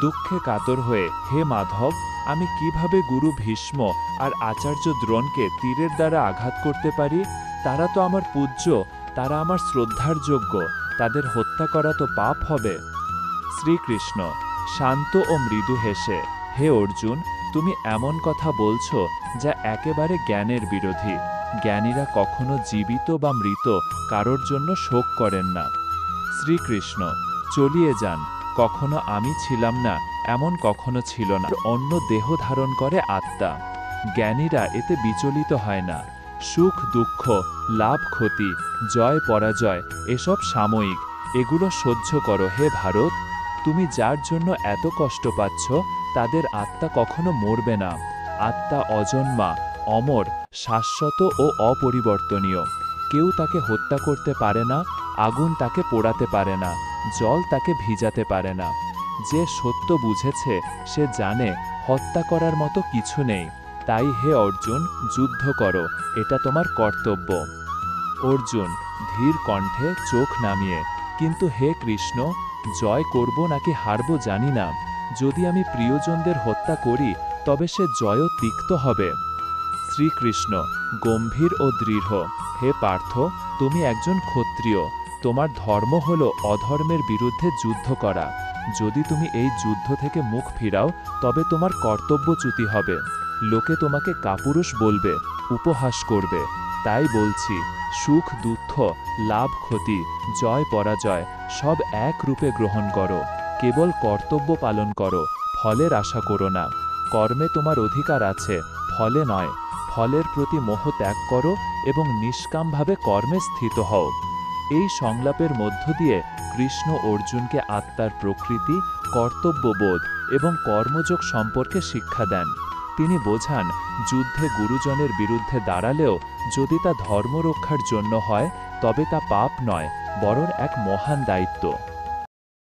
দুঃখে কাতর হয়ে, হে মাধব, আমি কিভাবে গুরু ভীষ্ম আর আচার্য দ্রোণকে তীরের দ্বারা আঘাত করতে পারি? তারা তো আমার পূজ্য, তারা আমার শ্রদ্ধার যোগ্য, তাদের হত্যা করা তো পাপ হবে। শ্রীকৃষ্ণ শান্ত ও মৃদু হেসে, হে অর্জুন, তুমি এমন কথা বলছ যা একেবারে জ্ঞানের বিরোধী। জ্ঞানীরা কখনো জীবিত বা মৃত কারোর জন্য শোক করেন না। শ্রীকৃষ্ণ চলিয়ে যান, কখনো আমি ছিলাম না এমন কখনো ছিল না। অন্য দেহ ধারণ করে আত্মা। জ্ঞানীরা এতে বিচলিত হয় না। সুখ দুঃখ, লাভ ক্ষতি, জয় পরাজয় এসব সাময়িক, এগুলো সহ্য করো হে ভারত। তুমি যার জন্য এত কষ্ট পাচ্ছ তাদের আত্মা কখনো মরবে না। আত্মা অজন্মা, অমর, শাশ্বত ও অপরিবর্তনীয়। কেউ তাকে হত্যা করতে পারে না, আগুন তাকে পোড়াতে পারে না, জল তাকে ভিজাতে পারে না। যে সত্য বুঝেছে সে জানে হত্যা করার মতো কিছু নেই। তাই হে অর্জুন, যুদ্ধ করো, এটা তোমার কর্তব্য। অর্জুন ধীর কণ্ঠে চোখ নামিয়ে, কিন্তু হে কৃষ্ণ, জয় করব নাকি হারব জানি না। যদি আমি প্রিয়জনদের হত্যা করি তবে সে জয়ও তিক্ত হবে। শ্রীকৃষ্ণ গম্ভীর ও দৃঢ়, হে পার্থ, তুমি একজন ক্ষত্রিয়। তোমার ধর্ম হল অধর্মের বিরুদ্ধে যুদ্ধ করা। যদি তুমি এই যুদ্ধ থেকে মুখ ফিরাও তবে তোমার কর্তব্যচ্যুতি হবে। লোকে তোমাকে কাপুরুষ বলবে, উপহাস করবে। তাই বলছি, সুখ দুঃখ, লাভ ক্ষতি, জয় পরাজয় সব এক রূপে গ্রহণ করো। কেবল কর্তব্য পালন করো, ফলের আশা করো না। কর্মে তোমার অধিকার আছে, ফলে নয়। ফলের প্রতি মোহ ত্যাগ করো এবং নিষ্কামভাবে কর্মে স্থিত হও। এই সংলাপের মধ্য দিয়ে কৃষ্ণ অর্জুনকে আত্মার প্রকৃতি, কর্তব্যবোধ এবং কর্মযোগ সম্পর্কে শিক্ষা দেন। তিনি বোঝান, যুদ্ধে গুরুজনের বিরুদ্ধে দাঁড়ালেও যদি তা ধর্ম রক্ষার জন্য হয় তবে তা পাপ নয়, বরং এক মহান দায়িত্ব।